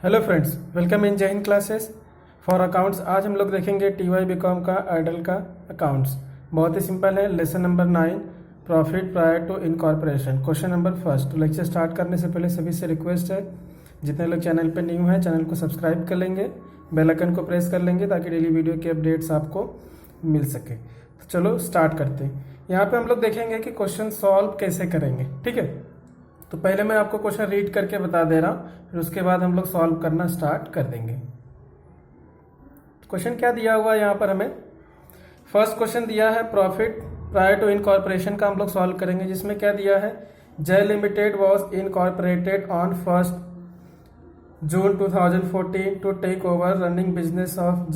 Hello friends, welcome in जय Hind classes for accounts. आज हम लोग देखेंगे TY BCom का आइडल का अकाउंट्स। बहुत ही सिंपल है। Lesson number 9, profit prior to incorporation, question number first. तो लेक्चर स्टार्ट करने से पहले सभी से रिक्वेस्ट है, जितने लोग चैनल पर न्यू हैं चैनल को सब्सक्राइब कर लेंगे, बेल आइकन को प्रेस कर लेंगे ताकि डेली वीडियो के अपडेट्स आपको मिल सके। तो चलो स्टार्ट करते हैं। यहाँ पे हम लोग देखेंगे कि क्वेश्चन सॉल्व कैसे करेंगे। ठीक है, तो पहले मैं आपको क्वेश्चन रीड करके बता दे रहा हूँ, फिर उसके बाद हम लोग सॉल्व करना स्टार्ट कर देंगे। क्वेश्चन क्या दिया हुआ है यहाँ पर हमें? फर्स्ट क्वेश्चन दिया है प्रॉफिट प्रायर टू इनकॉर्पोरेशन का हम लोग सॉल्व करेंगे, जिसमें क्या दिया है, Jai limited was incorporated on 1 June 2014 to take over running business of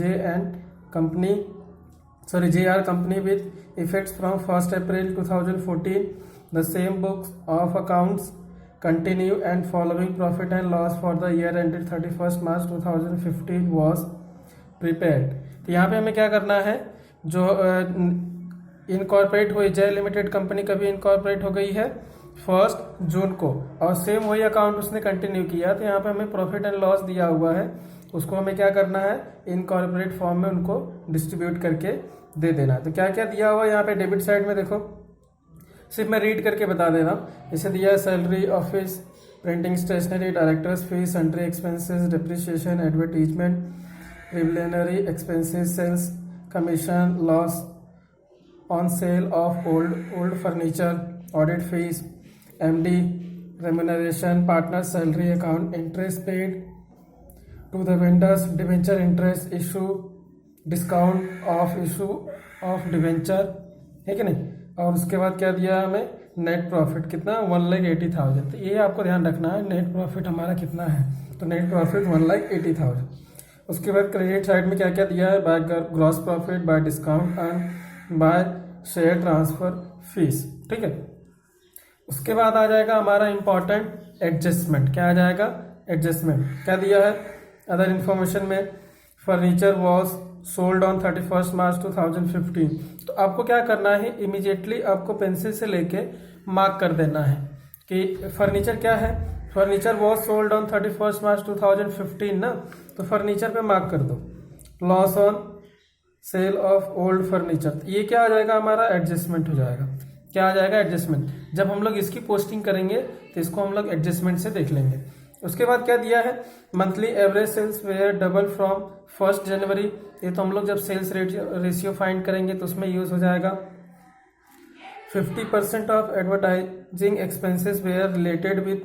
JR company with effects from 1st April 2014. The same books of accounts continue and following profit and loss for the year ended 31st March 2015 was prepared. तो यहाँ पे हमें क्या करना है, जो incorporate हुई जय लिमिटेड कंपनी कभी इनकॉर्पोरेट हो गई है 1 जून को, और सेम वही अकाउंट उसने कंटिन्यू किया। तो यहाँ पे हमें प्रॉफिट एंड लॉस दिया हुआ है, उसको हमें क्या करना है, इनकॉर्पोरेट फॉर्म में उनको डिस्ट्रीब्यूट करके दे देना। तो क्या क्या दिया हुआ है यहाँ पे डेबिट साइड में देखो, सिर्फ मैं रीड करके बता दे रहा हूँ। इसे दिया है salary, office, printing stationery, directors fees, sundry expenses, depreciation, advertisement, preliminary expenses, sales commission, loss on sale of old furniture, audit fees, MD remuneration, partner salary account, interest paid to the vendors, debenture interest, issue discount of issue of debenture, है कि नहीं। और उसके बाद क्या दिया हमें, net profit कितना, 1,80,000। तो ये आपको ध्यान रखना है, नेट प्रॉफिट हमारा कितना है, तो नेट प्रॉफिट 1,80,000। उसके बाद क्रेडिट साइड में क्या क्या दिया है, by gross profit, by discount and by share transfer fees. ठीक है, उसके बाद आ जाएगा हमारा इंपॉर्टेंट एडजस्टमेंट। क्या आ जाएगा, एडजस्टमेंट। क्या दिया है, अदर इंफॉर्मेशन में फर्नीचर वॉज सोल्ड ऑन 31 मार्च 2015। तो आपको क्या करना है, इमीडिएटली आपको पेंसिल से लेके मार्क कर देना है कि फर्नीचर क्या है, फर्नीचर वॉज सोल्ड ऑन 31 मार्च 2015 ना, तो फर्नीचर पे मार्क कर दो। Loss on sale of old furniture, ये क्या आ जाएगा, हमारा एडजस्टमेंट हो जाएगा। क्या आ जाएगा, एडजस्टमेंट। जब हम लोग इसकी पोस्टिंग करेंगे तो इसको हम लोग एडजस्टमेंट से देख लेंगे। उसके बाद क्या दिया है, monthly average sales were double from 1 January. ये तो हम लोग जब सेल्स रेशियो फाइंड करेंगे तो उसमें यूज हो जाएगा। 50% of advertising expenses were related with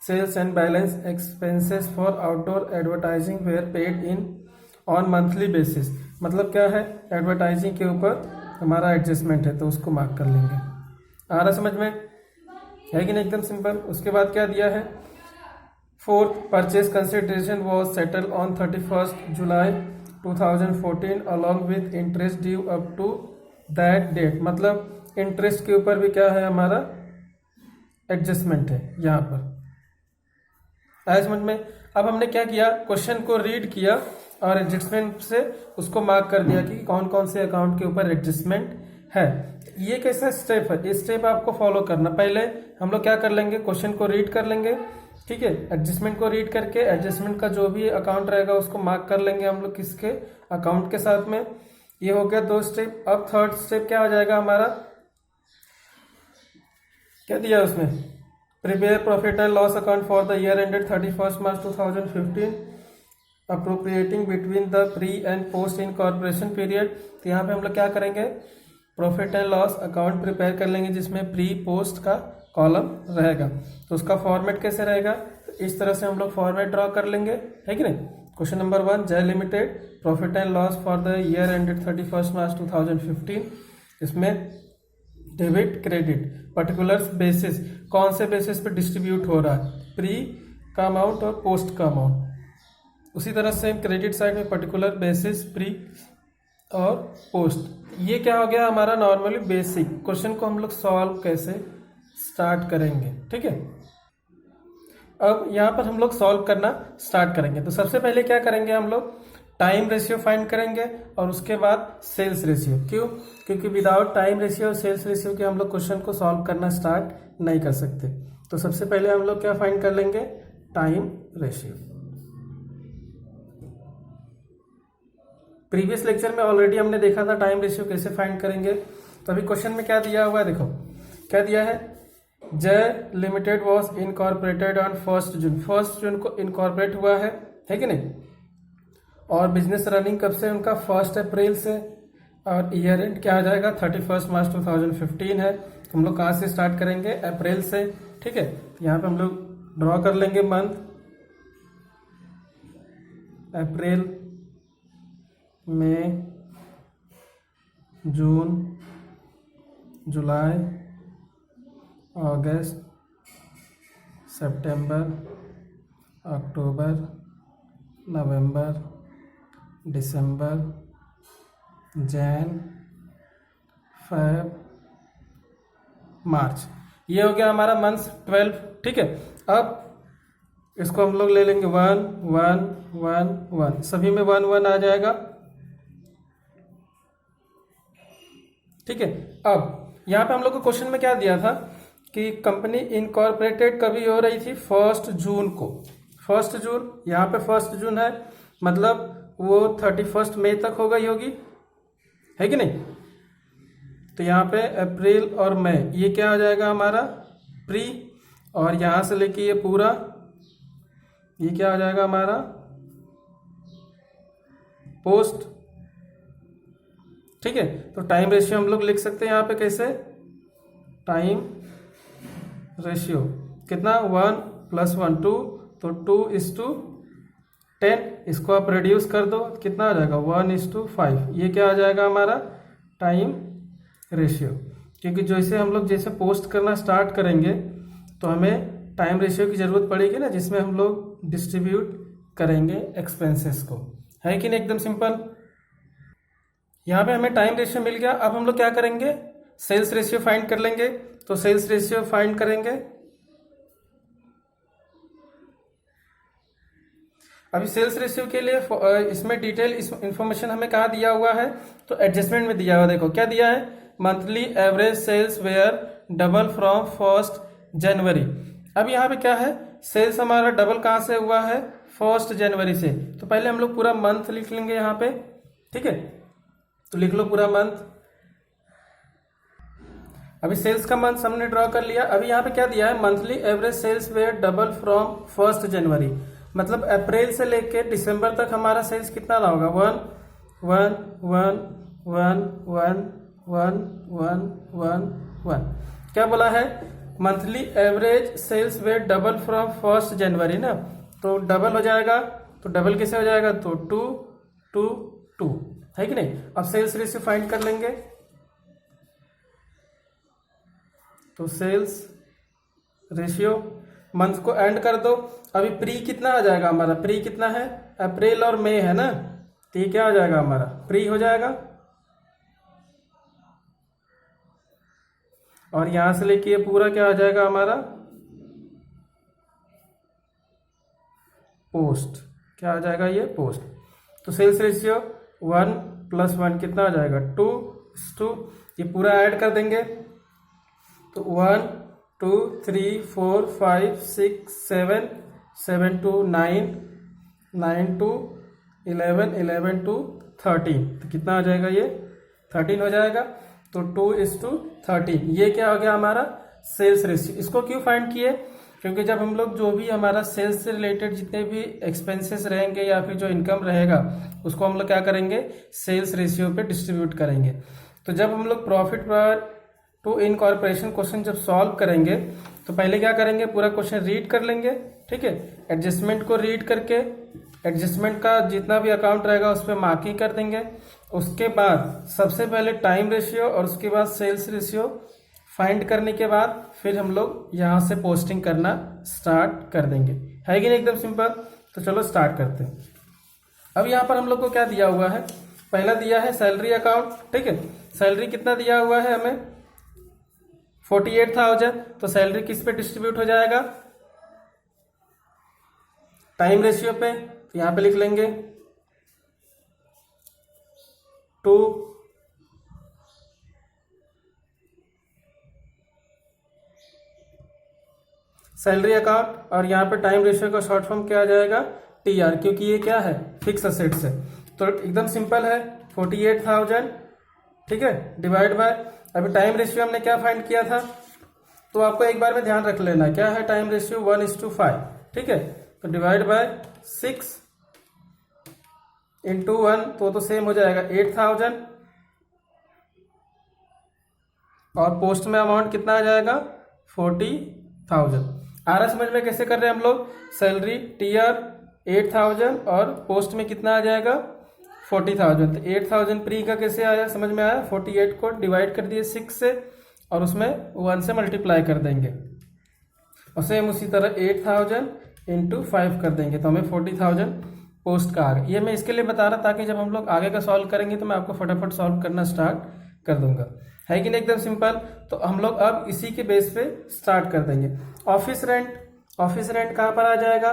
sales and balance expenses for outdoor advertising were paid in on monthly basis. मतलब क्या है, एडवर्टाइजिंग के ऊपर हमारा एडजस्टमेंट है, तो उसको मार्क कर लेंगे। आ रहा समझ में, है कि नहीं, एकदम सिंपल। उसके बाद क्या दिया है, 4th purchase consideration was settle on 31 July 2014 along with interest due up to that date. मतलब इंटरेस्ट के ऊपर भी क्या है, हमारा एडजस्टमेंट है यहाँ पर। आया समझ में। अब हमने क्या किया, क्वेश्चन को रीड किया और एडजस्टमेंट से उसको मार्क कर दिया कि कौन कौन से अकाउंट के ऊपर एडजस्टमेंट है। ये कैसा स्टेप है, ये स्टेप आपको फॉलो करना। पहले हम लोग क्या कर लेंगे, क्वेश्चन को रीड कर लेंगे, ठीक है, एडजस्टमेंट को रीड करके एडजस्टमेंट का जो भी अकाउंट रहेगा उसको मार्क कर लेंगे हम लोग किसके, अकाउंट के साथ में। ये हो गया 2 स्टेप। अब 3rd स्टेप क्या हो जाएगा हमारा, क्या दिया उसमें, prepare profit and loss account for the year ended 31 March 2015 appropriating between the pre and post incorporation period. तो यहाँ पे हम लोग क्या करेंगे, profit and loss account prepare कर लेंगे जिसमें प्री पोस्ट का कॉलम रहेगा। तो उसका फॉर्मेट कैसे रहेगा, तो इस तरह से हम लोग फॉर्मेट ड्रॉ कर लेंगे, है कि नहीं। क्वेश्चन नंबर 1, जय limited profit and loss for the year ended 31 मार्च 2015। इसमें डेबिट क्रेडिट पर्टिकुलर बेसिस, कौन से बेसिस पे डिस्ट्रीब्यूट हो रहा है, प्री का अमाउंट और पोस्ट का अमाउंट। उसी तरह से क्रेडिट साइड में पर्टिकुलर बेसिस, प्री और पोस्ट। ये क्या हो गया हमारा, नॉर्मली बेसिक। क्वेश्चन को हम लोग सॉल्व कैसे स्टार्ट करेंगे, ठीक है। अब यहाँ पर हम लोग सॉल्व करना स्टार्ट करेंगे। तो सबसे पहले क्या करेंगे, हम लोग टाइम रेशियो फाइंड करेंगे और उसके बाद सेल्स रेशियो। क्यों, क्योंकि विदाउट टाइम रेशियो और सेल्स रेशियो के हम लोग क्वेश्चन को सॉल्व करना स्टार्ट नहीं कर सकते। तो सबसे पहले हम लोग क्या फाइंड कर लेंगे, टाइम रेशियो। प्रीवियस लेक्चर में ऑलरेडी हमने देखा था टाइम रेशियो कैसे फाइंड करेंगे। तो अभी क्वेश्चन में क्या दिया हुआ है, देखो क्या दिया है, Jai limited was incorporated on 1 जून। 1 जून को इनकॉर्पोरेट हुआ है कि नहीं, और बिजनेस रनिंग कब से उनका 1 अप्रैल से, और ईयर एंड क्या आ जाएगा 31 मार्च 2015 है। तो हम लोग कहाँ से स्टार्ट करेंगे, अप्रैल से, ठीक है। यहाँ पे हम लोग ड्रॉ कर लेंगे मंथ, अप्रैल, मई, जून, जुलाई, अगस्त, सितंबर, अक्टूबर, नवंबर, दिसंबर, जैन, फेब, मार्च। ये हो गया हमारा मंथ 12, ठीक है। अब इसको हम लोग ले लेंगे 1 1 1 1, सभी में 1 1 आ जाएगा, ठीक है। अब यहाँ पे हम लोग को क्वेश्चन में क्या दिया था कि कंपनी इनकॉर्पोरेटेड कभी हो रही थी 1 जून को। 1 जून, यहाँ पे 1 जून है, मतलब वो 31 मई तक हो गई होगी, है कि नहीं। तो यहाँ पे अप्रैल और मई ये क्या हो जाएगा हमारा प्री, और यहाँ से लेके ये पूरा ये क्या हो जाएगा हमारा पोस्ट, ठीक है। तो टाइम रेशियो हम लोग लिख सकते हैं यहाँ पे कैसे, टाइम रेशियो कितना 1 + 1 2, तो 2:10। इसको आप रिड्यूस कर दो, कितना आ जाएगा 1:5। ये क्या आ जाएगा हमारा टाइम रेशियो, क्योंकि जैसे हम लोग जैसे पोस्ट करना स्टार्ट करेंगे तो हमें टाइम रेशियो की ज़रूरत पड़ेगी ना, जिसमें हम लोग डिस्ट्रीब्यूट करेंगे एक्सपेंसेस को, है कि नहीं। एकदम सिंपल। यहाँ पे हमें टाइम रेशियो मिल गया। अब हम लोग क्या करेंगे, सेल्स रेशियो फाइंड कर लेंगे। तो सेल्स रेशियो फाइंड करेंगे। अभी सेल्स रेशियो के लिए इसमें डिटेल इंफॉर्मेशन हमें कहाँ दिया हुआ है, तो एडजस्टमेंट में दिया हुआ। देखो क्या दिया है, monthly average sales were double from 1 January. अब यहाँ पे क्या है, सेल्स हमारा डबल कहाँ से हुआ है 1 जनवरी से। तो पहले हम लोग पूरा मंथ लिख लेंगे यहाँ पे, ठीक है। तो लिख लो पूरा मंथ। अभी सेल्स का मंथ हमने ड्रॉ कर लिया। अभी यहाँ पे क्या दिया है, monthly average sales were double from 1 January, मतलब अप्रैल से लेके दिसंबर तक हमारा सेल्स कितना रहा होगा 1 1 1 1 1 1 1 1 1। क्या बोला है, monthly average sales were double from 1 January ना, तो डबल हो जाएगा। तो डबल कैसे हो जाएगा, तो 2 2 2, है कि नहीं। अब सेल्स रेशियो फाइंड कर लेंगे। तो सेल्स रेशियो मंथ को एंड कर दो। अभी प्री कितना आ जाएगा हमारा, प्री कितना है, अप्रैल और मई है ना, तो ये क्या हो जाएगा हमारा प्री हो जाएगा। और यहां से लेके ये पूरा क्या आ जाएगा हमारा पोस्ट, क्या आ जाएगा ये पोस्ट। तो सेल्स रेशियो 1 + 1 कितना आ जाएगा 2:2। ये पूरा ऐड कर देंगे। तो 1 2 3 4 5 6 7 7 to 9 9 to 11 11 to 13, तो कितना आ जाएगा ये 13 हो जाएगा। तो 2:13 ये क्या हो गया हमारा सेल्स रेशियो। इसको क्यों फाइंड किए, क्योंकि जब हम लोग जो भी हमारा सेल्स से रिलेटेड जितने भी एक्सपेंसेस रहेंगे या फिर जो इनकम रहेगा उसको हम लोग क्या करेंगे सेल्स रेशियो पे डिस्ट्रीब्यूट करेंगे। तो जब हम लोग प्रॉफिट पर टू इनकॉर्पोरेशन क्वेश्चन जब सॉल्व करेंगे तो पहले क्या करेंगे, पूरा क्वेश्चन रीड कर लेंगे, ठीक है। एडजस्टमेंट को रीड करके एडजस्टमेंट का जितना भी अकाउंट रहेगा उस पर मार्किंग कर देंगे। उसके बाद सबसे पहले टाइम रेशियो और उसके बाद सेल्स रेशियो फाइंड करने के बाद फिर हम लोग यहाँ से पोस्टिंग करना स्टार्ट कर देंगे, है कि नहीं एकदम सिंपल। तो चलो स्टार्ट करते हैं। अब यहाँ पर हम लोग को क्या दिया हुआ है, पहला दिया है सैलरी अकाउंट, ठीक है। सैलरी कितना दिया हुआ है हमें 48,000। तो सैलरी किस पे डिस्ट्रीब्यूट हो जाएगा, टाइम रेशियो पे। तो यहाँ पे लिख लेंगे 2 सैलरी अकाउंट, और यहाँ पे टाइम रेशियो का शॉर्ट फॉर्म क्या आ जाएगा TR, क्योंकि ये क्या है फिक्स असेट्स है। तो एकदम सिंपल है, 48,000, ठीक है, डिवाइड बाय, अभी टाइम रेशियो हमने क्या फाइंड किया था, तो आपको एक बार में ध्यान रख लेना क्या है टाइम रेशियो, 1:5, ठीक है। तो डिवाइड बाय 6 इंटू 1, तो सेम हो जाएगा 8,000, और पोस्ट में अमाउंट कितना आ जाएगा 40,000। आ रहा समझ में कैसे कर रहे हैं हम लोग, सैलरी TR 8,000 और पोस्ट में कितना आ जाएगा 40,000। तो 8,000 प्री का कैसे आया, समझ में आया, 48 को डिवाइड कर दिए 6 से और उसमें 1 से मल्टीप्लाई कर देंगे, और सेम उसी तरह 8,000 इंटू 5 कर देंगे, तो हमें 40,000 पोस्ट का आ गया। ये मैं इसके लिए बता रहा ताकि जब हम लोग आगे का सॉल्व करेंगे तो मैं आपको फटाफट सॉल्व करना स्टार्ट कर दूंगा, है कि नहीं, एकदम सिंपल। तो हम लोग अब इसी के बेस पे स्टार्ट कर देंगे। ऑफिस रेंट कहां पर आ जाएगा,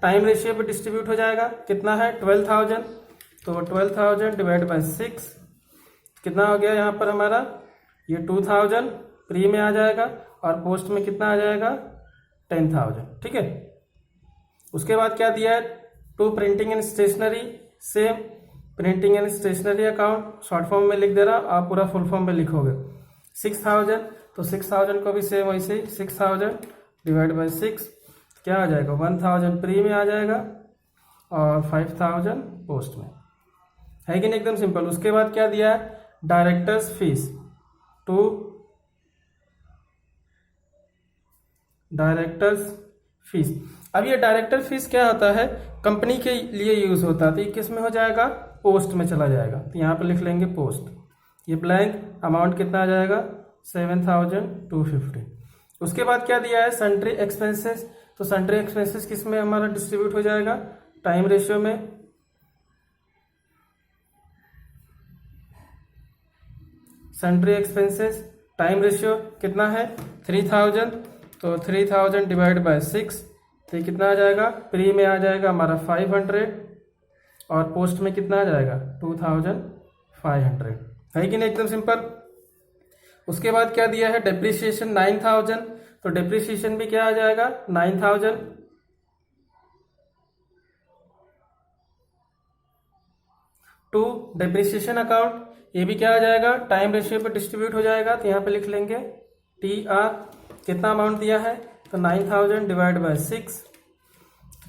टाइम रेशियो पे डिस्ट्रीब्यूट हो जाएगा, कितना है 12,000, तो 12,000 डिवाइड बाय 6 कितना हो गया यहाँ पर हमारा, ये 2,000 प्री में आ जाएगा, और पोस्ट में कितना आ जाएगा 10,000, ठीक है। उसके बाद क्या दिया है, to printing and stationery, same printing and stationery account short form में लिख दे रहा, आप पूरा फुल फॉर्म में लिखोगे। 6,000, तो 6,000 को भी सेम वैसे ही 6,000 डिवाइड बाय 6 क्या आ जाएगा 1,000 प्री में आ जाएगा, और 5,000 पोस्ट में, है कि नहीं, एकदम सिंपल। उसके बाद क्या दिया है, directors fees, to directors fees. अब ये डायरेक्टर फीस क्या होता है, कंपनी के लिए यूज होता है, तो ये किस में हो जाएगा, पोस्ट में चला जाएगा, तो यहाँ पे लिख लेंगे पोस्ट। ये ब्लैंक अमाउंट कितना आ जाएगा 7,250। उसके बाद क्या दिया है, सन्ट्री एक्सपेंसेस, तो सन्ट्री एक्सपेंसेस किस में हमारा डिस्ट्रीब्यूट हो जाएगा, टाइम रेशियो में, सन्ट्री एक्सपेंसेस टाइम रेशियो कितना है 3,000, तो 3,000 डिवाइड बाय 6, तो कितना आ जाएगा, प्री में आ जाएगा हमारा 500, और पोस्ट में कितना आ जाएगा 2,500, है कि नहीं, एकदम सिंपल। उसके बाद क्या दिया है, डेप्रिसिएशन 9,000, तो डेप्रिसिएशन भी क्या आ जाएगा 9,000, टू डेप्रिसिएशन अकाउंट, ये भी क्या आ जाएगा टाइम रेशियो पे डिस्ट्रीब्यूट हो जाएगा, तो यहाँ पे लिख लेंगे TR, कितना अमाउंट दिया है, तो 9,000 डिवाइड बाय 6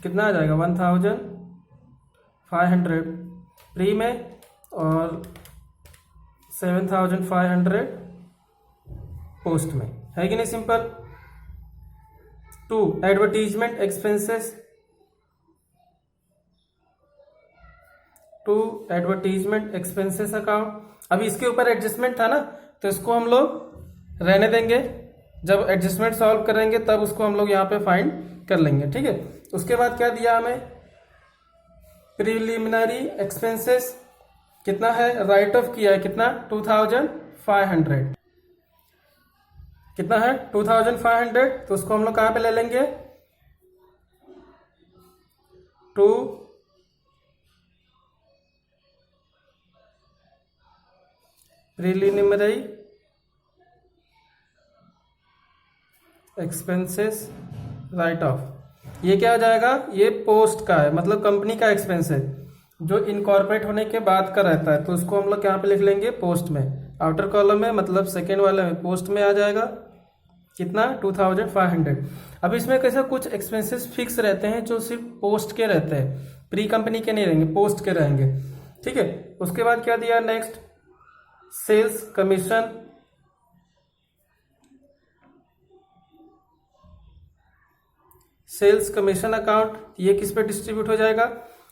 कितना आ जाएगा 1,500 प्री में, और 7,500 पोस्ट में, है कि नहीं, simple. To advertisement expenses, to advertisement expenses account, अभी इसके ऊपर एडजस्टमेंट था ना, तो इसको हम लोग रहने देंगे, जब एडजस्टमेंट सॉल्व करेंगे तब उसको हम लोग यहाँ पे फाइंड कर लेंगे, ठीक है। उसके बाद क्या दिया हमें, प्रिलिमिनरी एक्सपेंसेस कितना है, राइट ऑफ किया है कितना 2,500, कितना है 2,500, तो उसको हम लोग कहाँ पे ले लेंगे, to preliminary expenses write off. ये क्या हो जाएगा, ये पोस्ट का है, मतलब कंपनी का एक्सपेंस है जो इनकॉर्पोरेट होने के बाद का रहता है, तो उसको हम लोग यहाँ पे लिख लेंगे पोस्ट में, आउटर कॉलम में, मतलब सेकेंड वाले में पोस्ट में आ जाएगा कितना 2,500। अब इसमें कैसे कुछ एक्सपेंसेस फिक्स रहते हैं जो सिर्फ पोस्ट के रहते हैं, प्री कंपनी के नहीं रहेंगे, पोस्ट के रहेंगे, ठीक है। उसके बाद क्या दिया next, sales commission, sales commission account, ये किस पे डिस्ट्रीब्यूट हो जाएगा,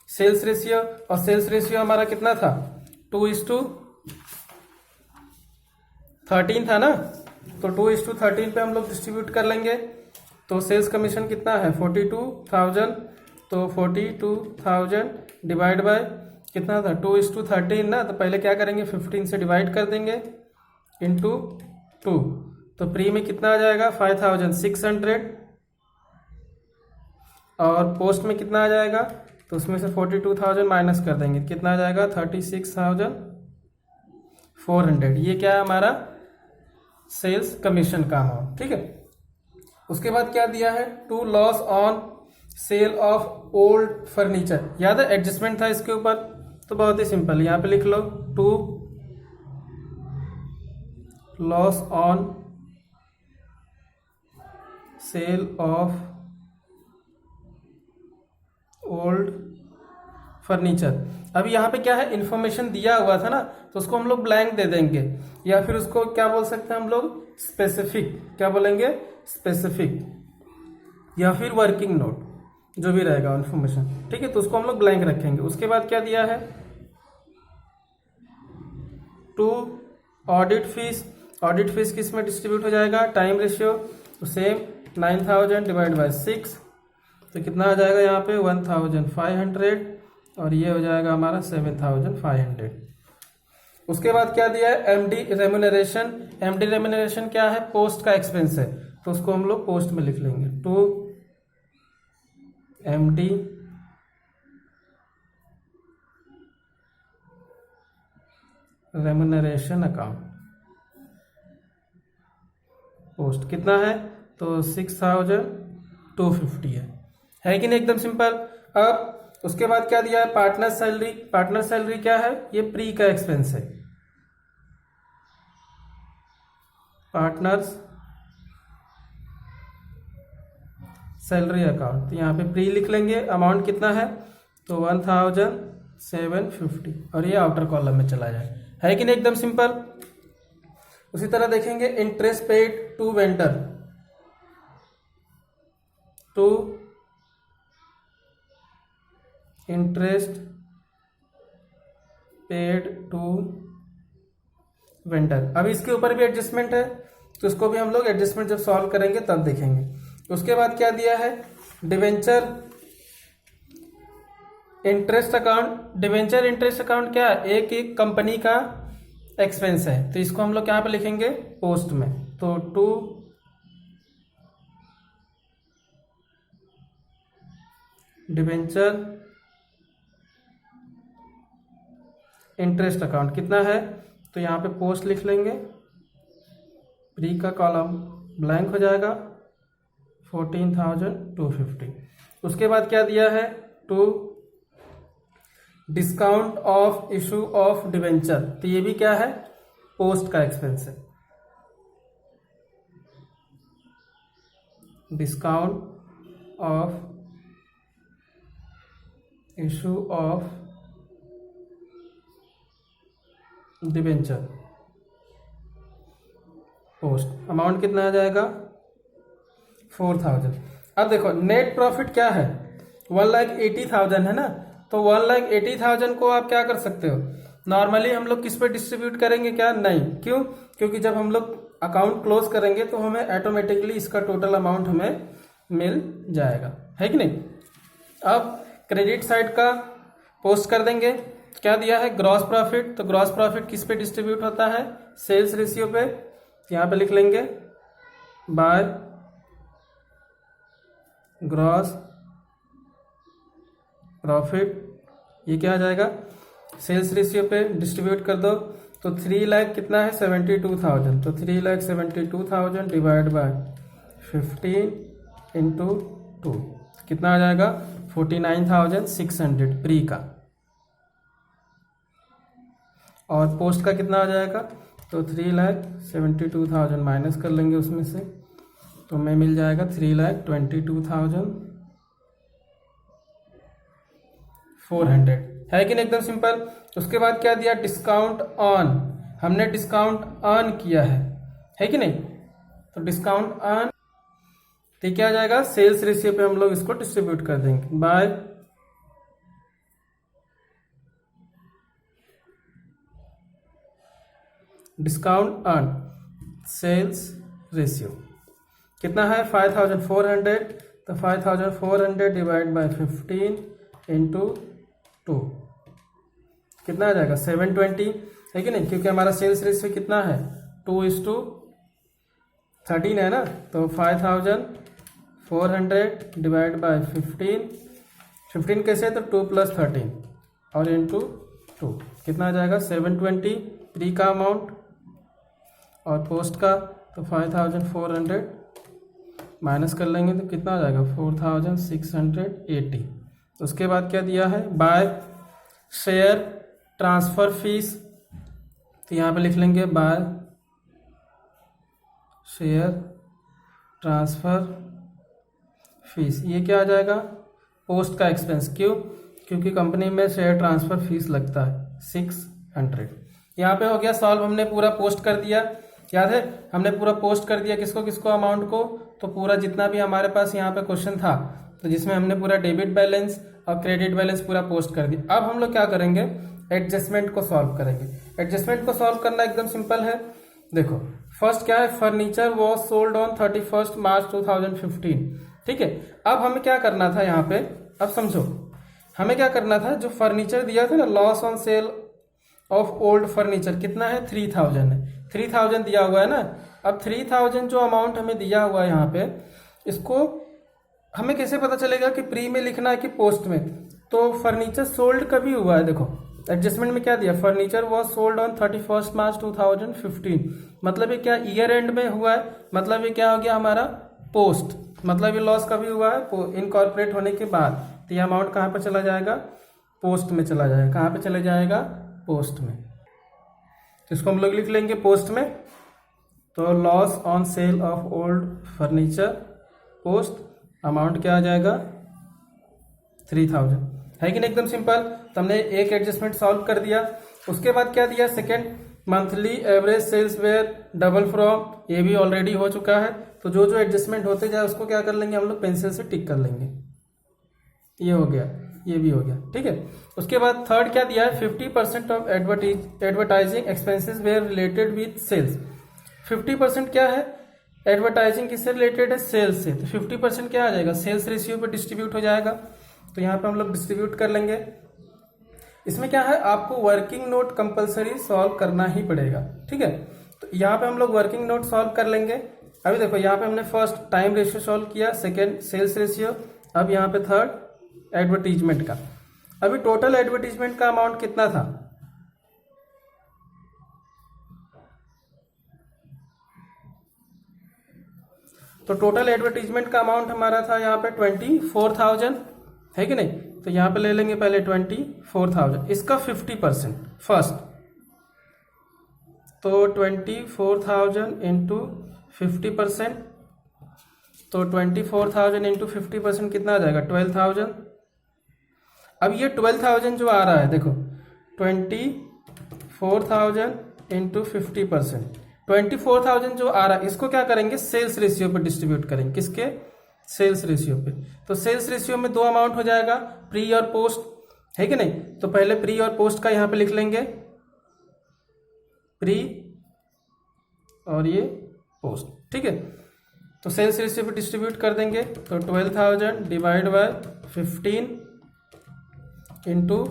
सेल्स रेशियो, और सेल्स रेशियो हमारा कितना था 2:13 था ना, तो 2:13 पे हम लोग डिस्ट्रीब्यूट कर लेंगे, तो सेल्स कमीशन कितना है 42,000, तो 42,000 डिवाइड बाय कितना था 2:13 ना, तो पहले क्या करेंगे 15 से डिवाइड कर देंगे इंटू 2, तो प्री में कितना आ जाएगा 5,600, और पोस्ट में कितना आ जाएगा, तो उसमें से 42,000 माइनस कर देंगे, कितना आ जाएगा 36,400। ये क्या है हमारा सेल्स कमीशन का अमाउंट, ठीक है। उसके बाद क्या दिया है, to loss on sale of old furniture, याद है एडजस्टमेंट था इसके ऊपर, तो बहुत ही सिंपल यहाँ पे लिख लो to loss on sale of old furniture. अब यहाँ पे क्या है, इंफॉर्मेशन दिया हुआ था ना, तो उसको हम लोग ब्लैंक दे देंगे, या फिर उसको क्या बोल सकते हैं हम लोग, स्पेसिफिक, क्या बोलेंगे, स्पेसिफिक, या फिर वर्किंग नोट, जो भी रहेगा इंफॉर्मेशन, ठीक है, तो उसको हम लोग ब्लैंक रखेंगे। उसके बाद क्या दिया है, to audit fees, audit fees किस में डिस्ट्रीब्यूट हो जाएगा, टाइम रेशियो, तो सेम 9000 डिवाइड बाय 6, तो कितना आ जाएगा यहाँ पे 1500, और ये हो जाएगा हमारा 7500। उसके बाद क्या दिया है, एमडी रेम्यूनरेशन, एमडी रेम्यूनरेशन क्या है, पोस्ट का एक्सपेंस है, तो उसको हम लोग पोस्ट में लिख लेंगे, to MD remuneration account, post कितना है, तो 6250 है कि नहीं, एकदम सिंपल। अब उसके बाद क्या दिया है, पार्टनर सैलरी, पार्टनर सैलरी क्या है, ये प्री का एक्सपेंस है, पार्टनर्स सैलरी अकाउंट, तो यहाँ पे प्री लिख लेंगे, अमाउंट कितना है, तो 1750, और ये आउटर कॉलम में चला जाए, है कि नहीं, एकदम सिंपल। उसी तरह देखेंगे interest paid to vendor, to interest paid to vendor. अब इसके ऊपर भी एडजस्टमेंट है, तो इसको भी हम लोग एडजस्टमेंट जब सॉल्व करेंगे तब देखेंगे। उसके बाद क्या दिया है, debenture interest account, debenture interest account क्या है, एक कंपनी का एक्सपेंस है, तो इसको हम लोग यहाँ पे लिखेंगे पोस्ट में, तो टू डिवेंचर इंटरेस्ट अकाउंट कितना है, तो यहाँ पे पोस्ट लिख लेंगे, प्री का कॉलम ब्लैंक हो जाएगा, 14250। उसके बाद क्या दिया है, to discount of issue of debenture, तो ये भी क्या है, पोस्ट का एक्सपेंस है, discount of issue of debenture, post, amount कितना आ जाएगा, 4000। अब देखो नेट प्रॉफिट क्या है, 1,80,000 है ना, तो 1,80,000 को आप क्या कर सकते हो, नॉर्मली हम लोग किस पे डिस्ट्रीब्यूट करेंगे, क्या नहीं, क्यों, क्योंकि जब हम लोग अकाउंट क्लोज करेंगे तो हमें ऑटोमेटिकली इसका टोटल अमाउंट हमें मिल जाएगा, है कि नहीं। अब क्रेडिट साइड का पोस्ट कर देंगे, क्या दिया है, ग्रॉस प्रॉफिट, तो ग्रॉस प्रॉफिट किस पे डिस्ट्रीब्यूट होता है, सेल्स रेशियो पे, यहाँ पे लिख लेंगे बाय ग्रॉस प्रॉफिट, ये क्या आ जाएगा, सेल्स रेशियो पे डिस्ट्रीब्यूट कर दो, तो 3 लाख कितना है, 72,000, तो 3,72,000 डिवाइड बाय 15 इंटू 2, कितना आ जाएगा, 49,600 प्री का, और पोस्ट का कितना आ जाएगा, तो 3,72,000 माइनस कर लेंगे उसमें से, तो हमें मिल जाएगा 3,22,400, है कि नहीं, एकदम सिंपल। उसके बाद क्या दिया, डिस्काउंट ऑन, हमने डिस्काउंट ऑन किया है कि नहीं, तो डिस्काउंट ऑन, तो क्या आ जाएगा, सेल्स रेशियो पे हम लोग इसको डिस्ट्रीब्यूट कर देंगे by discount on sales ratio, कितना है 5,400, तो 5,400 डिवाइड बाय 15 इंटू 2, कितना आ जाएगा 720, है कि नहीं, क्योंकि हमारा सेल्स रेशियो कितना है 2:13 है ना, तो 5,400 डिवाइड बाय 15 कैसे, तो 2 + 13 और इंटू 2, कितना आ जाएगा 720 प्री का अमाउंट, और पोस्ट का तो 5,400 माइनस कर लेंगे तो कितना आ जाएगा 4680। उसके बाद क्या दिया है, बाय शेयर ट्रांसफ़र फीस, तो यहाँ पे लिख लेंगे बाय शेयर ट्रांसफ़र फीस। ये क्या आ जाएगा, पोस्ट का एक्सपेंस। क्यों, क्योंकि कंपनी में शेयर ट्रांसफ़र फीस लगता है 600। यहाँ पे हो गया सॉल्व, हमने पूरा पोस्ट कर दिया। याद है, हमने पूरा पोस्ट कर दिया किसको किसको, अमाउंट को। तो पूरा जितना भी हमारे पास यहाँ पे क्वेश्चन था, तो जिसमें हमने पूरा डेबिट बैलेंस और क्रेडिट बैलेंस पूरा पोस्ट कर दिया। अब हम लोग क्या करेंगे, एडजस्टमेंट को सॉल्व करेंगे। एडजस्टमेंट को सॉल्व करना एकदम सिंपल है। देखो फर्स्ट क्या है, फर्नीचर वॉज सोल्ड ऑन 31 मार्च 2015। ठीक है, अब हमें क्या करना था यहाँ पे, अब समझो हमें क्या करना था, जो फर्नीचर दिया था ना, loss on sale of old furniture कितना है, 3000 है। 3000 दिया हुआ है ना। अब 3000 जो अमाउंट हमें दिया हुआ है यहाँ पे, इसको हमें कैसे पता चलेगा कि प्री में लिखना है कि पोस्ट में। तो फर्नीचर सोल्ड कभी हुआ है, देखो एडजस्टमेंट में क्या दिया, फर्नीचर वॉज सोल्ड ऑन 31 मार्च 2015। मतलब ये क्या ईयर एंड में हुआ है, मतलब ये क्या हो गया हमारा पोस्ट। मतलब ये लॉस कभी हुआ है, इनकॉर्पोरेट होने के बाद। तो ये अमाउंट कहाँ पर चला जाएगा, पोस्ट में चला जाएगा। कहाँ पे चला जाएगा, पोस्ट में। तो इसको हम लोग लिख लेंगे पोस्ट में। तो loss on sale of old furniture post, amount क्या आ जाएगा 3000, है कि नहीं, एकदम सिंपल। तो हमने एक एडजस्टमेंट सॉल्व कर दिया। उसके बाद क्या दिया, second monthly average sales were double from, ये भी ऑलरेडी हो चुका है। तो जो जो एडजस्टमेंट होते जाए उसको क्या कर लेंगे हम लोग, पेंसिल से टिक कर लेंगे। ये हो गया, ये भी हो गया, ठीक है। उसके बाद थर्ड क्या दिया है, 50% of advertising expenses were related with sales. 50% क्या है, एडवर्टाइजिंग किससे रिलेटेड है, सेल्स से। तो 50% क्या आ जाएगा, सेल्स रेशियो पे डिस्ट्रीब्यूट हो जाएगा। तो यहाँ पे हम लोग डिस्ट्रीब्यूट कर लेंगे। इसमें क्या है, आपको वर्किंग नोट कंपलसरी सॉल्व करना ही पड़ेगा, ठीक है। तो यहाँ पे हम लोग वर्किंग नोट सॉल्व कर लेंगे। अभी देखो यहाँ पे हमने फर्स्ट टाइम रेशियो सॉल्व किया, सेकेंड सेल्स रेशियो, अब यहाँ पे थर्ड एडवर्टीजमेंट का। अभी टोटल एडवर्टीजमेंट का अमाउंट कितना था, तो टोटल एडवर्टीजमेंट का अमाउंट हमारा था यहाँ पे 24,000, है कि नहीं। तो यहाँ पे ले लेंगे पहले 24,000, इसका 50% फर्स्ट। तो 24,000 इंटू 50%, तो 24,000 इंटू 50% कितना आ जाएगा 12,000। अब ये 12,000 जो आ रहा है, देखो 24,000 इंटू 50%, 24,000 जो आ रहा है इसको क्या करेंगे, सेल्स रेशियो पे डिस्ट्रीब्यूट करेंगे। किसके, सेल्स रेशियो पे। तो सेल्स रेशियो में दो अमाउंट हो जाएगा, प्री और पोस्ट, है कि नहीं। तो पहले प्री और पोस्ट का यहाँ पे लिख लेंगे, प्री और ये पोस्ट, ठीक है। तो सेल्स रेशियो पे डिस्ट्रीब्यूट कर देंगे। तो 12,000 डिवाइड बाय 15 इंटू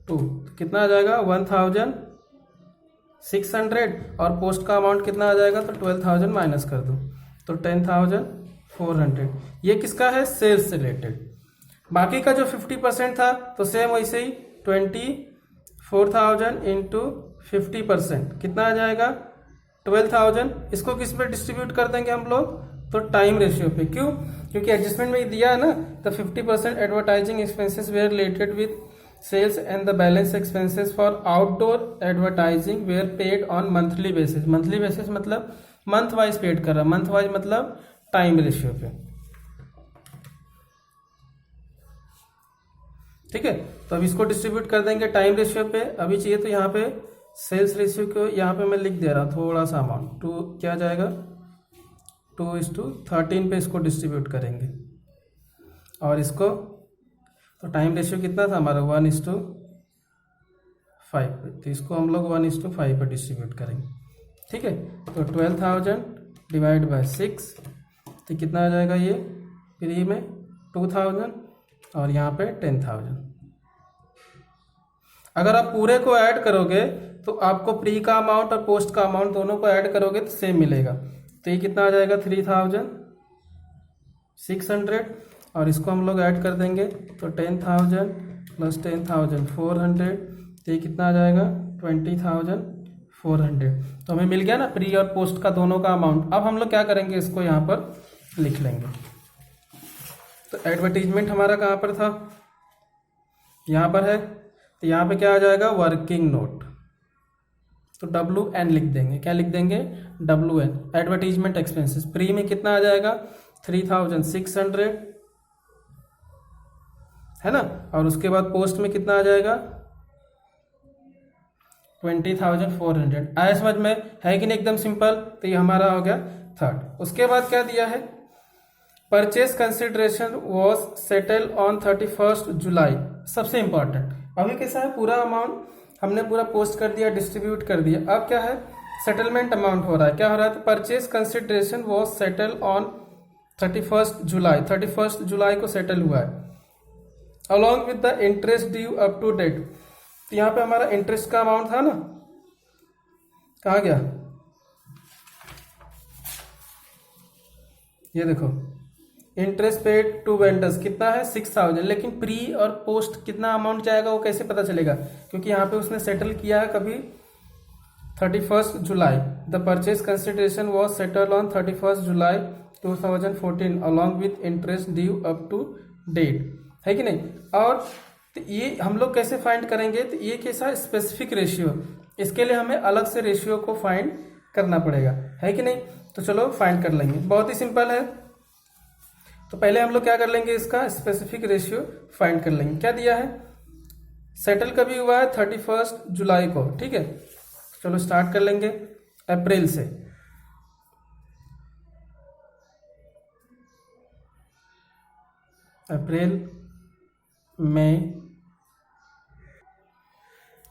2 कितना आ जाएगा 1,600, और पोस्ट का अमाउंट कितना आ जाएगा, तो 12,000 माइनस कर दो तो 10,400। ये किसका है, सेल्स से रिलेटेड। बाकी का जो 50% था तो सेम वैसे ही 24,000 इंटू 50% कितना आ जाएगा 12,000। इसको किस पे डिस्ट्रीब्यूट कर देंगे हम लोग, तो टाइम रेशियो पे। क्यों, क्योंकि एडजस्टमेंट में दिया है ना, तो 50% advertising expenses were related with sales and the balance expenses for outdoor advertising were paid on monthly basis. Monthly basis मतलब मंथ वाइज पेड कर रहा, मंथ वाइज मतलब टाइम रेशियो पे, ठीक है। तो अब इसको डिस्ट्रीब्यूट कर देंगे टाइम रेशियो पे। अभी चाहिए तो यहाँ पे सेल्स रेशियो को यहाँ पे मैं लिख दे रहा थोड़ा सा अमाउंट, 2 क्या जाएगा 2:13 पे इसको डिस्ट्रीब्यूट करेंगे। और इसको तो टाइम रेशियो कितना था हमारा 1:5 पे, तो इसको हम लोग 1:5 पे डिस्ट्रीब्यूट करेंगे, ठीक है। तो 12,000 डिवाइड बाय 6, तो कितना आ जाएगा ये प्री में 2,000 और यहाँ पे 10,000। अगर आप पूरे को ऐड करोगे तो आपको प्री का अमाउंट और पोस्ट का अमाउंट दोनों को ऐड करोगे तो सेम मिलेगा। तो ये कितना आ जाएगा 3,600, और इसको हम लोग ऐड कर देंगे तो 10,000 प्लस 10,400, तो ये कितना आ जाएगा 20,400। तो हमें मिल गया ना प्री और पोस्ट का दोनों का अमाउंट। अब हम लोग क्या करेंगे, इसको यहाँ पर लिख लेंगे। तो एडवर्टीजमेंट हमारा कहाँ पर था, यहाँ पर है, तो यहाँ पे क्या आ जाएगा, वर्किंग नोट। तो WN लिख देंगे, क्या लिख देंगे, WN। एडवर्टीजमेंट एक्सपेंसेस प्री में कितना आ जाएगा, 3600 है ना, और उसके बाद पोस्ट में कितना आ जाएगा, 20,400। आया समझ में, है कि नहीं, एकदम सिंपल। तो ये हमारा हो गया थर्ड। उसके बाद क्या दिया है, purchase consideration was settle on 31 जुलाई। सबसे इंपॉर्टेंट, अभी कैसा है, पूरा अमाउंट हमने पूरा पोस्ट कर दिया, डिस्ट्रीब्यूट कर दिया। अब क्या है, सेटलमेंट अमाउंट हो रहा है, क्या हो रहा है, तो purchase consideration was settle on 31 July, 31 July को सेटल हुआ है, along with the interest due up to date. तो यहाँ पे हमारा इंटरेस्ट का अमाउंट था ना, कहाँ गया, ये देखो, इंटरेस्ट पेड टू वेंडर्स कितना है, 6000। लेकिन प्री और पोस्ट कितना अमाउंट जाएगा वो कैसे पता चलेगा, क्योंकि यहाँ पे उसने सेटल किया है कभी 31 जुलाई। The purchase consideration was settle on 31 July 2014 along with interest due up to date, है कि नहीं। और तो ये हम लोग कैसे फाइंड करेंगे, तो ये कैसा स्पेसिफिक रेशियो, इसके लिए हमें अलग से रेशियो को फाइंड करना पड़ेगा, है कि नहीं। तो चलो फाइंड कर लेंगे, बहुत ही सिंपल है। तो पहले हम लोग क्या कर लेंगे, इसका स्पेसिफिक रेशियो फाइंड कर लेंगे। क्या दिया है, सेटल कभी हुआ है 31 जुलाई को, ठीक है। चलो स्टार्ट कर लेंगे अप्रैल से। अप्रैल, मई,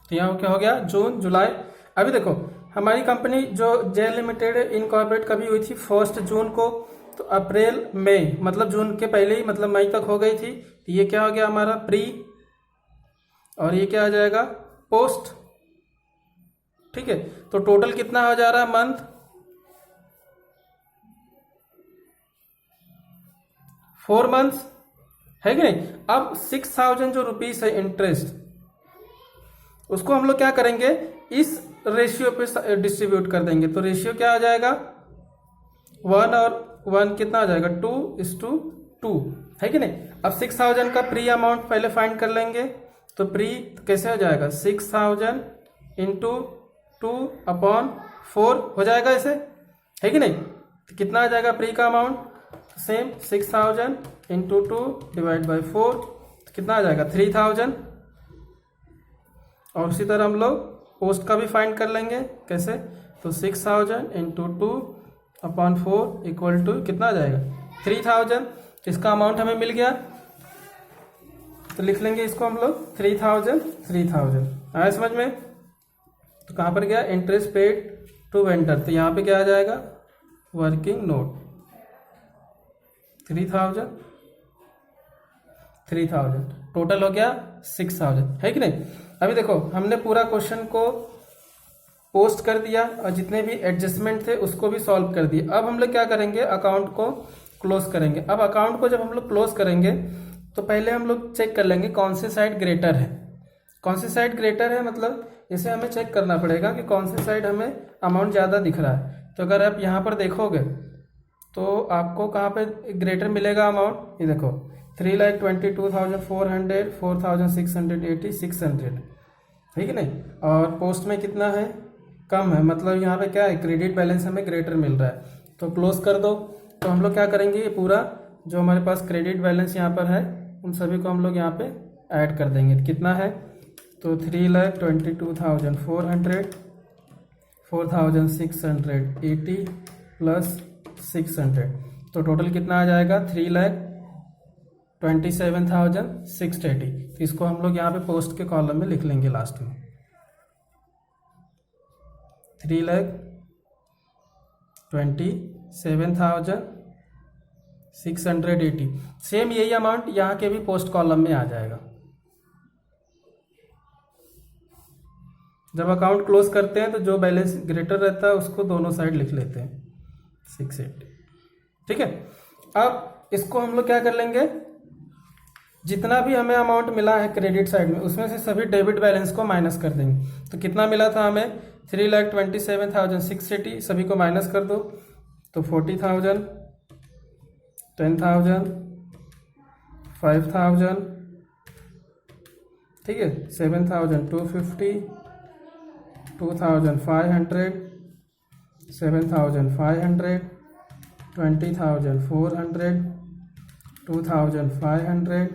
तो यहाँ क्या हो गया, जून, जुलाई। अभी देखो हमारी कंपनी जो जेल लिमिटेड इनकॉर्पोरेट कभी हुई थी 1 जून को, तो अप्रैल मई मतलब जून के पहले ही, मतलब मई तक हो गई थी। तो ये क्या हो गया हमारा प्री, और ये क्या आ जाएगा पोस्ट, ठीक है। तो टोटल कितना हो जा रहा है मंथ, 4 मंथ्स, है कि नहीं। अब 6000 जो रुपीस है इंटरेस्ट, उसको हम लोग क्या करेंगे, इस रेशियो पे डिस्ट्रीब्यूट कर देंगे। तो रेशियो क्या आ जाएगा, 1 और 1 कितना आ जाएगा, 2:2, है कि नहीं। अब 6000 का प्री अमाउंट पहले फाइंड कर लेंगे। तो प्री कैसे हो जाएगा, 6000 इंटू 2/4 हो जाएगा ऐसे, है कि नहीं। तो कितना आ जाएगा प्री का amount, same 6000 into 2 divide by 4, तो कितना आ जाएगा 3000। और उसी तरह हम लोग पोस्ट का भी फाइंड कर लेंगे, कैसे, तो 6000 इंटू 2/4 इक्वल टू कितना आ जाएगा 3000। इसका अमाउंट हमें मिल गया, तो लिख लेंगे इसको हम लोग 3000। आया समझ में। तो कहाँ पर गया, इंटरेस्ट पेड टू वेंडर, तो यहाँ पे क्या आ जाएगा, वर्किंग नोट 3000 टोटल हो गया 6000, है कि नहीं। अभी देखो हमने पूरा क्वेश्चन को पोस्ट कर दिया और जितने भी एडजस्टमेंट थे उसको भी सॉल्व कर दिया। अब हम लोग क्या करेंगे, अकाउंट को क्लोज करेंगे। अब अकाउंट को जब हम लोग क्लोज करेंगे तो पहले हम लोग चेक कर लेंगे कौन से साइड ग्रेटर है, कौन सी साइड ग्रेटर है, मतलब इसे हमें चेक करना पड़ेगा कि कौन सी साइड हमें अमाउंट ज़्यादा दिख रहा है। तो अगर आप यहाँ पर देखोगे तो आपको कहाँ पे ग्रेटर मिलेगा अमाउंट, ये देखो 3,22,400, 4,680, 600, ठीक है नहीं। और पोस्ट में कितना है, कम है, मतलब यहाँ पे क्या है, क्रेडिट बैलेंस हमें ग्रेटर मिल रहा है। तो क्लोज कर दो। तो हम लोग क्या करेंगे, ये पूरा जो हमारे पास क्रेडिट बैलेंस यहाँ पर है उन सभी को हम लोग यहाँ पे ऐड कर देंगे। कितना है, तो 3,22,400, 4,680 प्लस 600, तो टोटल कितना आ जाएगा 3,27,680। तो इसको हम लोग यहाँ पे पोस्ट के कॉलम में लिख लेंगे लास्ट में, 3,27,680। सेम यही अमाउंट यहाँ के भी पोस्ट कॉलम में आ जाएगा। जब अकाउंट क्लोज करते हैं तो जो बैलेंस ग्रेटर रहता है उसको दोनों साइड लिख लेते हैं 680, ठीक है। अब इसको हम लोग क्या कर लेंगे, जितना भी हमें अमाउंट मिला है क्रेडिट साइड में उसमें से सभी डेबिट बैलेंस को माइनस कर देंगे। तो कितना मिला था हमें 3,27,680, सभी को माइनस कर दो तो 40,000 10,000, 5,000, ठीक है, 7,250, 2,500, 7,500, 20,400, 2,500,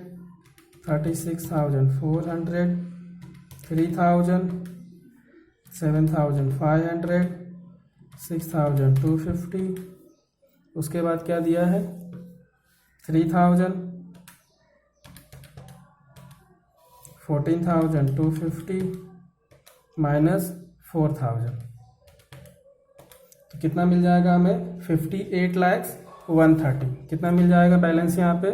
36,400, 3,000, 7,500, 6,250, उसके बाद क्या दिया है 3,000, 14,250 माइनस 4,000, तो कितना मिल जाएगा हमें 58,130। कितना मिल जाएगा बैलेंस यहाँ पे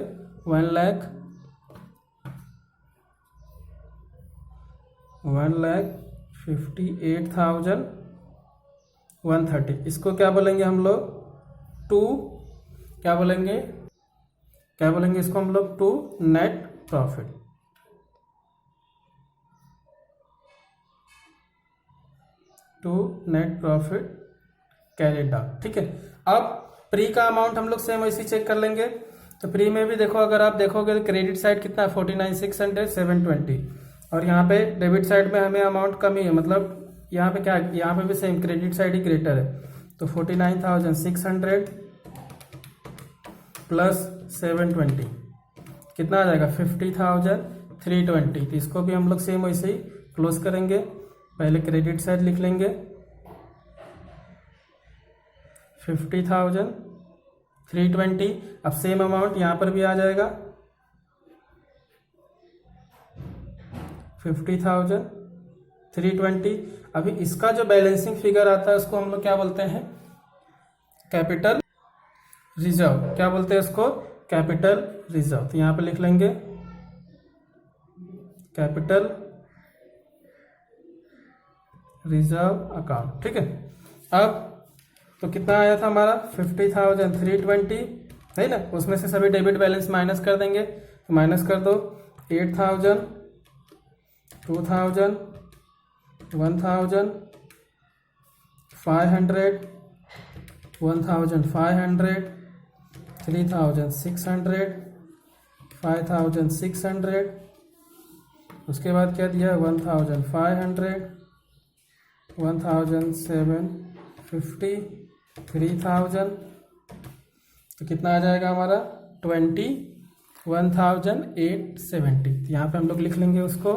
1,58,130। इसको क्या बोलेंगे हम लोग क्या बोलेंगे इसको हम लोग to net profit. Carried out, ठीक है। अब प्री का अमाउंट हम लोग सेम ऐसे चेक कर लेंगे। तो प्री में भी देखो, अगर आप देखोगे तो क्रेडिट साइड कितना है 49,600, 720, और यहाँ पे डेबिट साइड में हमें अमाउंट कम ही है, मतलब यहाँ पे क्या, यहाँ पे भी सेम क्रेडिट साइड ही ग्रेटर है। तो 49,600 प्लस 720 कितना आ जाएगा 50,320। तो इसको भी हम लोग सेम वैसे ही क्लोज करेंगे। पहले क्रेडिट साइड लिख लेंगे 50,320। अब सेम अमाउंट यहाँ पर भी आ जाएगा 50,320। अभी इसका जो बैलेंसिंग फिगर आता है उसको हम लोग क्या बोलते हैं कैपिटल रिजर्व। क्या बोलते हैं इसको कैपिटल रिजर्व। तो यहाँ पे लिख लेंगे कैपिटल रिजर्व अकाउंट, ठीक है। अब तो कितना आया था हमारा 50,320 है ना, उसमें से सभी डेबिट बैलेंस माइनस कर देंगे। तो माइनस कर दो 8,000, 2,000, 1,000, 500, 1,500, 3,600, 5,600, उसके बाद क्या दिया 1,500, 1,750, 3,000। तो कितना आ जाएगा हमारा 21,870। यहाँ पे हम लोग लिख लेंगे उसको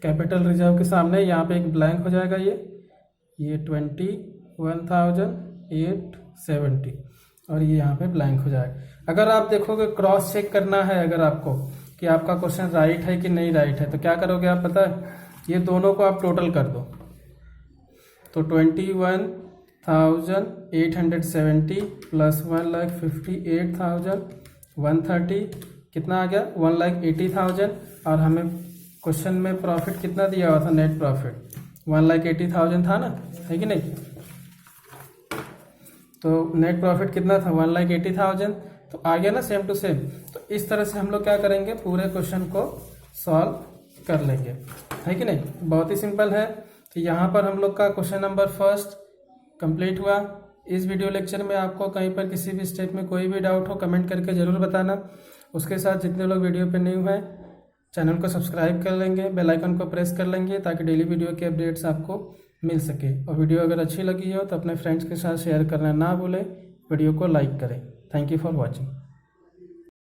कैपिटल रिजर्व के सामने यहाँ पे एक ब्लैंक हो जाएगा ये 21,870 और ये यहाँ पे ब्लैंक हो जाएगा। अगर आप देखोगे क्रॉस चेक करना है अगर आपको कि आपका क्वेश्चन राइट है कि नहीं राइट है, तो क्या करोगे आप पता है, ये दोनों को आप टोटल कर दो। तो 21,870 प्लस 1,58,130 कितना आ गया 1,80,000। और हमें क्वेश्चन में प्रॉफिट कितना दिया हुआ था नेट प्रॉफिट 1,80,000 था ना, है कि नहीं। तो नेट प्रॉफिट कितना था 1,80,000। तो आ गया ना सेम टू सेम। तो इस तरह से हम लोग क्या करेंगे पूरे क्वेश्चन को सॉल्व कर लेंगे, है कि नहीं। बहुत ही सिंपल है। तो यहाँ पर हम लोग का क्वेश्चन नंबर फर्स्ट कंप्लीट हुआ। इस वीडियो लेक्चर में आपको कहीं पर किसी भी स्टेप में कोई भी डाउट हो कमेंट करके ज़रूर बताना। उसके साथ जितने लोग वीडियो पे न्यू हैं चैनल को सब्सक्राइब कर लेंगे, बेल आइकन को प्रेस कर लेंगे ताकि डेली वीडियो के अपडेट्स आपको मिल सके। और वीडियो अगर अच्छी लगी हो तो अपने फ्रेंड्स के साथ शेयर करना ना भूलें, वीडियो को लाइक करें। Thank you for watching.